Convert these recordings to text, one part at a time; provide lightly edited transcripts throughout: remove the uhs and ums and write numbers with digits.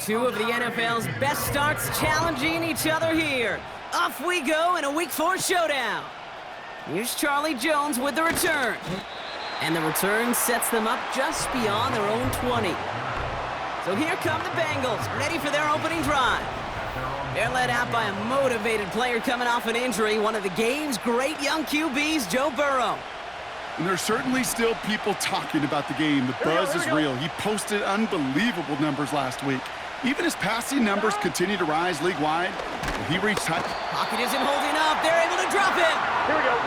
Two of the NFL's best starts challenging each other here. Off we go in a Week 4 showdown. Here's Charlie Jones with the return. And the return sets them up just beyond their own 20. So here come the Bengals, ready for their opening drive. They're led out by a motivated player coming off an injury, one of the game's great young QBs, Joe Burrow. And there's certainly still people talking about the game. The buzz is real. He posted unbelievable numbers last week. Even his passing numbers continue to rise league-wide. He reached high. Pocket isn't holding up. They're able to drop it. Here we go.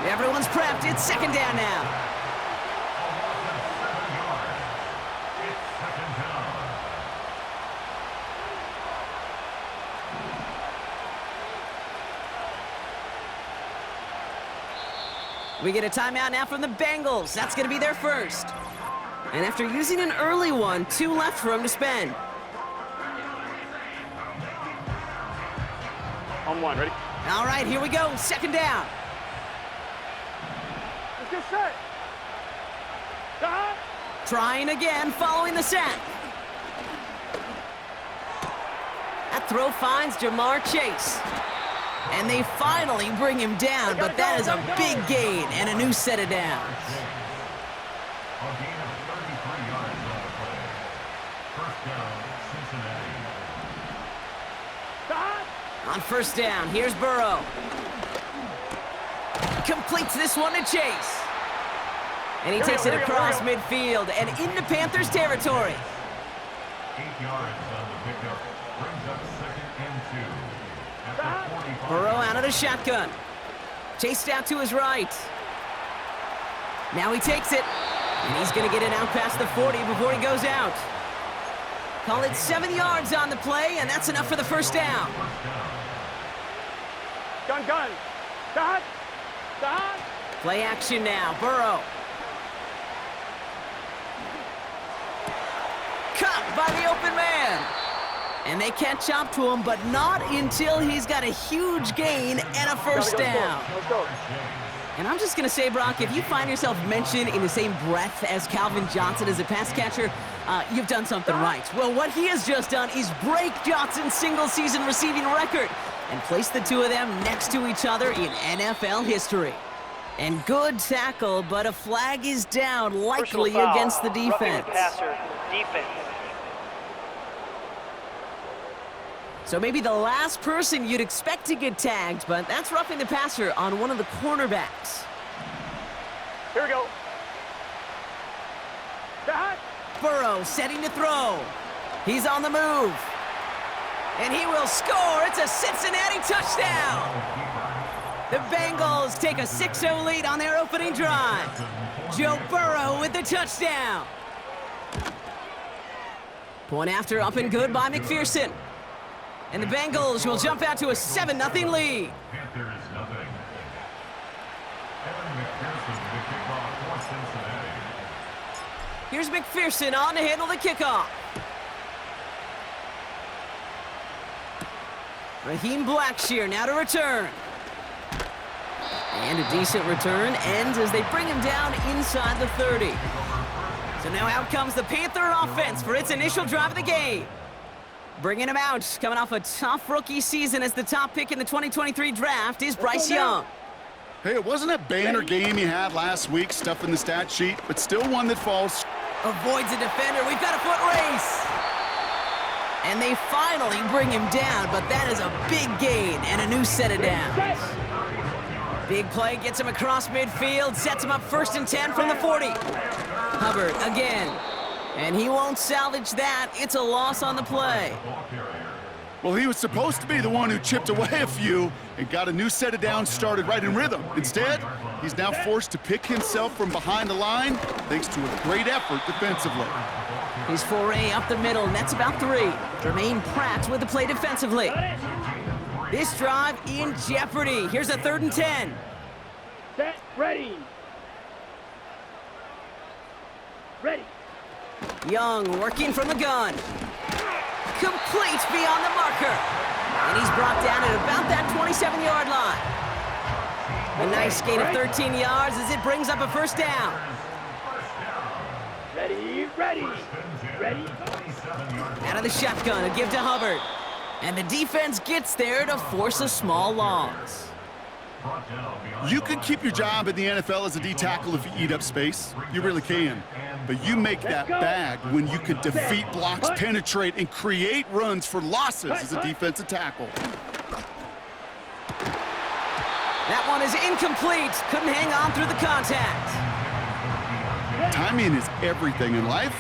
Everyone's prepped. It's second down now. We get a timeout now from the Bengals. That's going to be their first. And after using an early one, 2 left for them to spend. On one, ready? All right, here we go. Second down. Let's get set. Trying again, following the sack. That throw finds Jamar Chase. And they finally bring him down, but that is a big gain and a new set of downs. A gain of 33 yards on the play. First down, Cincinnati. On first down, here's Burrow. Completes this one to Chase. And he takes it across midfield and into Panthers territory. 8 yards on the pickup. Brings up 2nd and 2. After 45. Burrow out of the shotgun. Chased out to his right. Now he takes it. And he's going to get it out past the 40 before he goes out. Call it 7 yards on the play, and that's enough for the first down. Gun. Dot. Play action now. Burrow. Caught by the open man. And they catch up to him, but not until he's got a huge gain and a first down. Let's go. And I'm just going to say, Brock, if you find yourself mentioned in the same breath as Calvin Johnson as a pass catcher, you've done something right. Well, what he has just done is break Johnson's single-season receiving record and place the two of them next to each other in NFL history. And good tackle, but a flag is down, likely against the defense. Passer, defense. So maybe the last person you'd expect to get tagged, but that's roughing the passer on one of the cornerbacks. Here we go. Dot. Burrow setting to throw. He's on the move. And he will score. It's a Cincinnati touchdown. The Bengals take a 6-0 lead on their opening drive. Joe Burrow with the touchdown. Point after up and good by McPherson. And the Bengals will jump out to a 7-0 lead. Panthers nothing. Evan McPherson with the kickoff for Cincinnati. Here's McPherson on to handle the kickoff. Raheem Blackshear now to return. And a decent return ends as they bring him down inside the 30. So now out comes the Panther offense for its initial drive of the game. Bringing him out, coming off a tough rookie season as the top pick in the 2023 draft is Bryce Young. Hey, it wasn't a banner game he had last week, stuff in the stat sheet, but still one that falls. Avoids a defender. We've got a foot race. And they finally bring him down, but that is a big gain and a new set of downs. Big play gets him across midfield, sets him up 1st and 10 from the 40. Hubbard again. And he won't salvage that. It's a loss on the play. Well, he was supposed to be the one who chipped away a few and got a new set of downs started right in rhythm. Instead, he's now forced to pick himself from behind the line thanks to a great effort defensively. His foray up the middle, and that's about 3. Jermaine Pratt with the play defensively. This drive in jeopardy. Here's a 3rd and 10. Set. Ready. Young working from the gun. Complete beyond the marker. And he's brought down at about that 27-yard line. A nice gain of 13 yards as it brings up a first down. Ready. Ready? Out of the shotgun, a give to Hubbard. And the defense gets there to force a small loss. You can keep your job in the NFL as a D tackle if you eat up space. You really can. But you make that bag when you can defeat blocks, penetrate, and create runs for losses as a defensive tackle. That one is incomplete. Couldn't hang on through the contact. Timing is everything in life,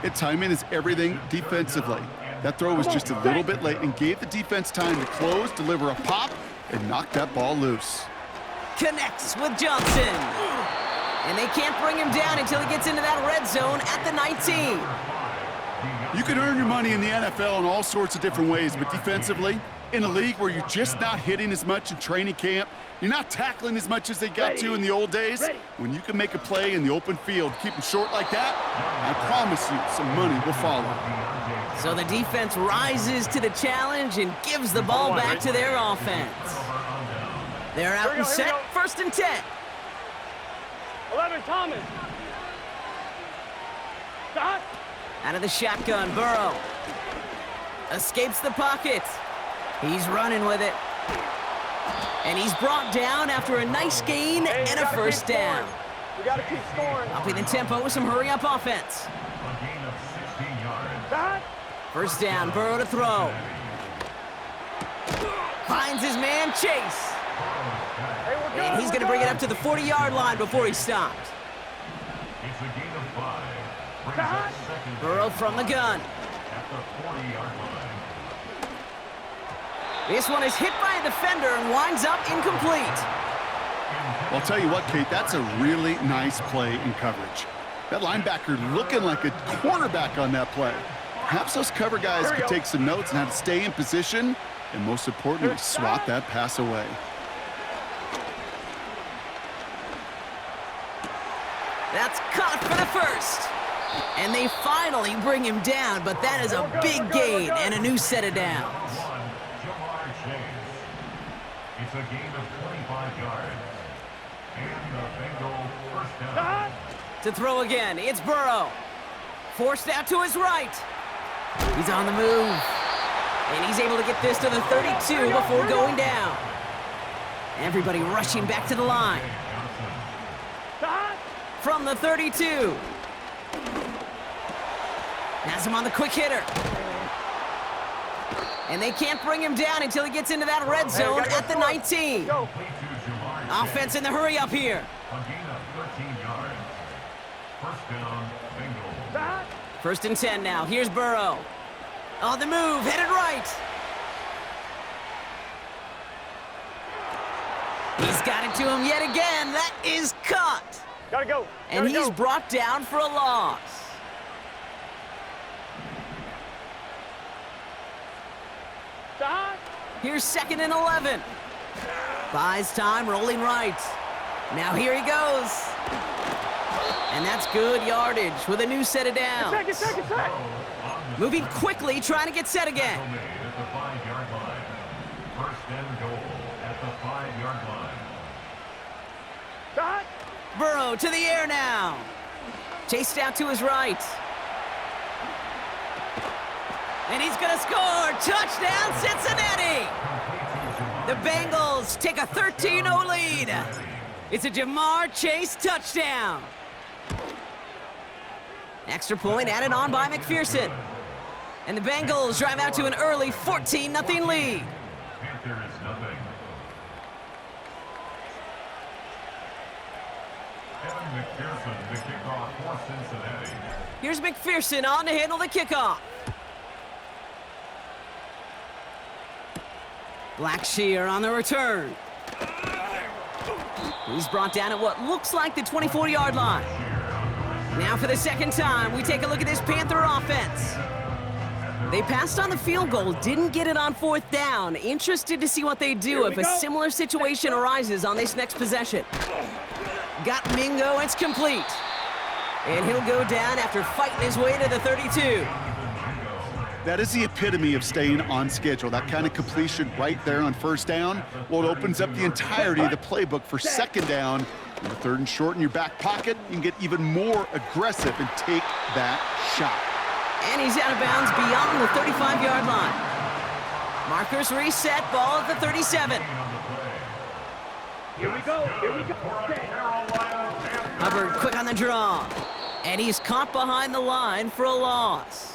and timing is everything defensively. That throw was just a little bit late and gave the defense time to close, deliver a pop, and knock that ball loose. Connects with Johnson. And they can't bring him down until he gets into that red zone at the 19. You can earn your money in the NFL in all sorts of different ways, but defensively, in a league where you're just not hitting as much in training camp, you're not tackling as much as they got to in the old days, when you can make a play in the open field, keep them short like that, I promise you some money will follow. So the defense rises to the challenge and gives the ball back to their offense. They're out and set, 1st and 10. 11, Thomas. Stop. Out of the shotgun, Burrow. Escapes the pocket. He's running with it. And he's brought down after a nice gain and a 1st down. We got to keep scoring. Upping the tempo with some hurry-up offense. A gain of 16 yards. Stop. 1st down, Burrow to throw. Finds his man, Chase. Hey, we're good. And he's going to bring it up to the 40-yard line before he stopped. It's a gain of 5. Brings up 2nd Burrow from the gun. at the 40-yard line. This one is hit by a defender and winds up incomplete. I'll tell you what, Kate, that's a really nice play in coverage. That linebacker looking like a cornerback on that play. Perhaps those cover guys could take some notes on how to stay in position and, most importantly, swat that pass away. That's caught for the 1st. And they finally bring him down, but that is a big gain and a new set of downs. It's a gain of 25 yards. And the Bengals 1st down. To throw again, it's Burrow. Forced out to his right. He's on the move. And he's able to get this to the 32 before going down. Everybody rushing back to the line. From the 32. Has him on the quick hitter. And they can't bring him down until he gets into that red zone at the 19. Offense in the hurry up here. A gain of 13 yards. 1st down, Bengals. 1st and 10 now. Here's Burrow. On the move, headed right. He's got it to him yet again. That is caught. Gotta go. And he's brought down for a loss. Stop. Here's 2nd and 11. Buys time, rolling right. Now here he goes. And that's good yardage with a new set of downs. Second. Moving quickly, trying to get set again. Made at the 5-yard line. 1st and goal at the 5-yard line. Stop. Burrow to the air now. Chased out to his right. And he's going to score. Touchdown, Cincinnati. The Bengals take a 13-0 lead. It's a Jamar Chase touchdown. Extra point added on by McPherson. And the Bengals drive out to an early 14-0 lead. Panthers nothing. Evan McPherson, the kickoff for Cincinnati. Here's McPherson on to handle the kickoff. Blackshear on the return. He's brought down at what looks like the 24-yard line. Now for the 2nd time, we take a look at this Panther offense. They passed on the field goal, didn't get it on 4th down. Interested to see what they do if a similar situation arises on this next possession. Got Mingo, it's complete. And he'll go down after fighting his way to the 32. That is the epitome of staying on schedule. That kind of completion right there on 1st down. Well, it opens up the entirety of the playbook for 2nd down. And the 3rd and short in your back pocket, you can get even more aggressive and take that shot. And he's out of bounds beyond the 35-yard line. Markers reset, ball at the 37. Here we go. Here we go. Hubbard quick on the draw. And he's caught behind the line for a loss.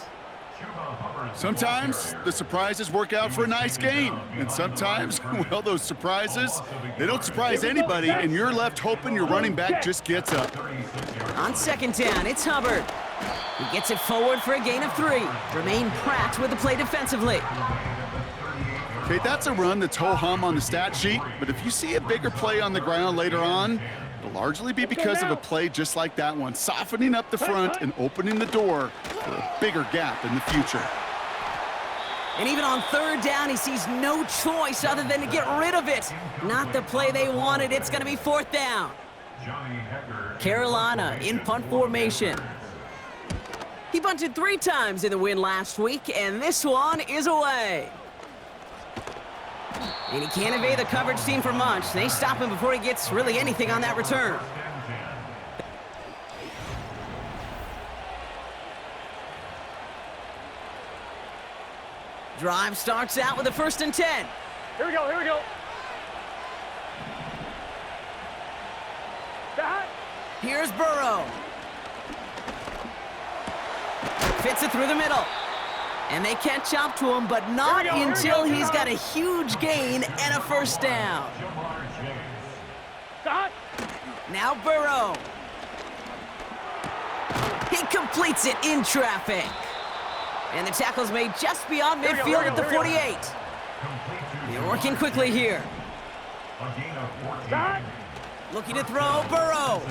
Sometimes the surprises work out for a nice game. And sometimes, well, those surprises, they don't surprise anybody, and you're left hoping your running back just gets up. On second down, it's Hubbard. He gets it forward for a gain of 3. Remain Pratt with the play defensively. Okay, that's a run that's ho-hum on the stat sheet, but if you see a bigger play on the ground later on, it'll largely be because of a play just like that one, softening up the front and opening the door for a bigger gap in the future. And even on third down, he sees no choice other than to get rid of it. Not the play they wanted. It's going to be fourth down. Carolina in punt formation. He bunted 3 times in the win last week, and this one is away. And he can't evade the coverage team for much. They stop him before he gets really anything on that return. Drive starts out with a 1st and 10. Here we go. Here we go. Here's Burrow. Fits it through the middle. And they catch up to him, but not until he's got a huge gain and a 1st down. Now Burrow. He completes it in traffic. And the tackle's made just beyond midfield at the 48. They're working quickly here. Looking to throw, Burrow.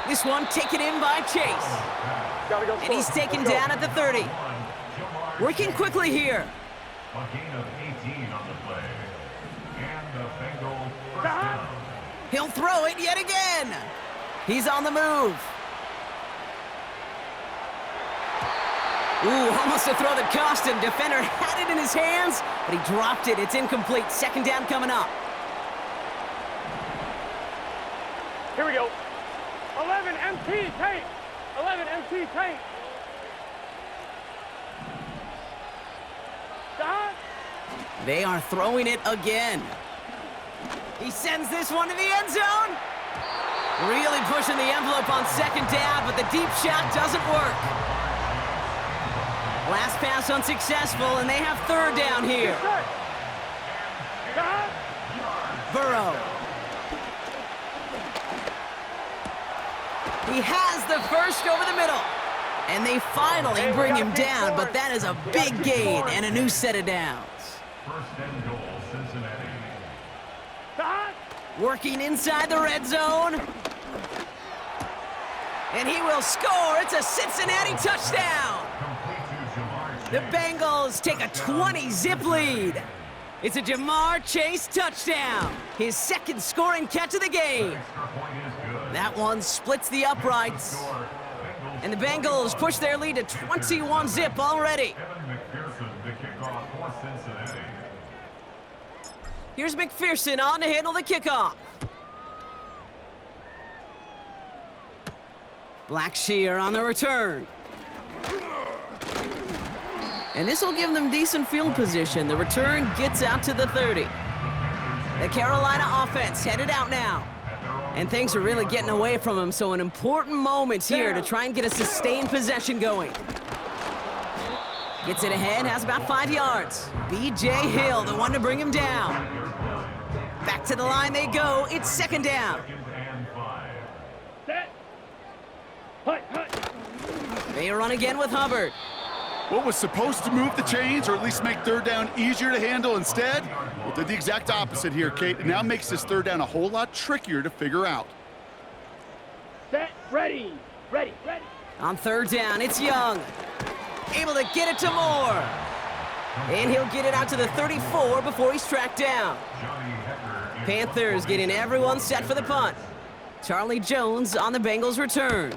This one taken in by Chase. And he's taken down at the 30. Working quickly here. A gain of 18 on the play. And the Bengals first down. He'll throw it yet again. He's on the move. Ooh, almost a throw that cost him. Defender had it in his hands, but he dropped it. It's incomplete. 2nd down coming up. Here we go. 11 MT tape. 11 MT tape. They are throwing it again. He sends this one to the end zone. Really pushing the envelope on 2nd down, but the deep shot doesn't work. Last pass unsuccessful, and they have 3rd down here. Burrow. He has the 1st over the middle. And they finally bring him down, but that is a big gain and a new set of downs. 1st and goal, Cincinnati. Working inside the red zone. And he will score. It's a Cincinnati touchdown. The Bengals take a 20-zip lead. It's a Jamar Chase touchdown. His 2nd scoring catch of the game. That one splits the uprights. And the Bengals push their lead to 21-zip already. Here's McPherson on to handle the kickoff. Blackshear on the return. And this will give them decent field position. The return gets out to the 30. The Carolina offense headed out now. And things are really getting away from him, so an important moment here to try and get a sustained possession going. Gets it ahead, has about 5 yards. B.J. Hill, the one to bring him down. Back to the line they go. It's 2nd down. They run again with Hubbard. What was supposed to move the chains, or at least make 3rd down easier to handle instead, well, did the exact opposite here, Kate. It now makes this 3rd down a whole lot trickier to figure out. Set, ready. On 3rd down, it's Young. Able to get it to Moore. And he'll get it out to the 34 before he's tracked down. Panthers getting everyone set for the punt. Charlie Jones on the Bengals return.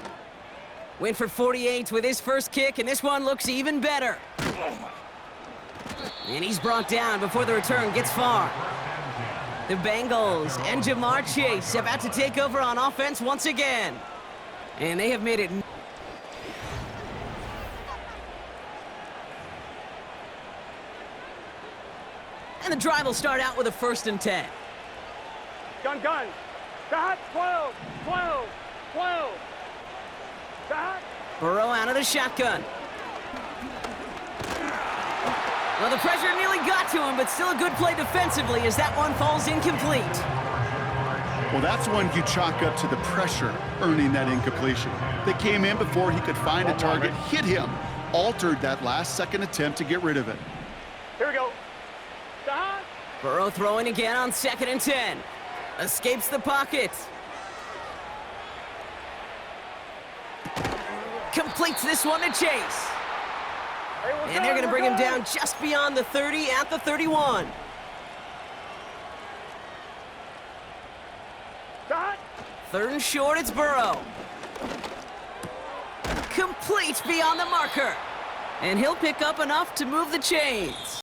Went for 48 with his 1st kick, and this one looks even better. And he's brought down before the return gets far. The Bengals and Jamar Chase about to take over on offense once again. And they have made it. And the drive will start out with a 1st and 10. Gun. Stop. 12. 12. 12. Stop. Burrow out of the shotgun. Well, the pressure nearly got to him, but still a good play defensively as that one falls incomplete. Well, that's one you chalk up to the pressure earning that incompletion. They came in before he could find a target, hit him, altered that last-second attempt to get rid of it. Here we go. Stop. Burrow throwing again on 2nd and 10. Escapes the pocket. Completes this one to Chase. And they're going to bring him down just beyond the 30 at the 31. Stop. 3rd and short, it's Burrow. Complete beyond the marker. And he'll pick up enough to move the chains.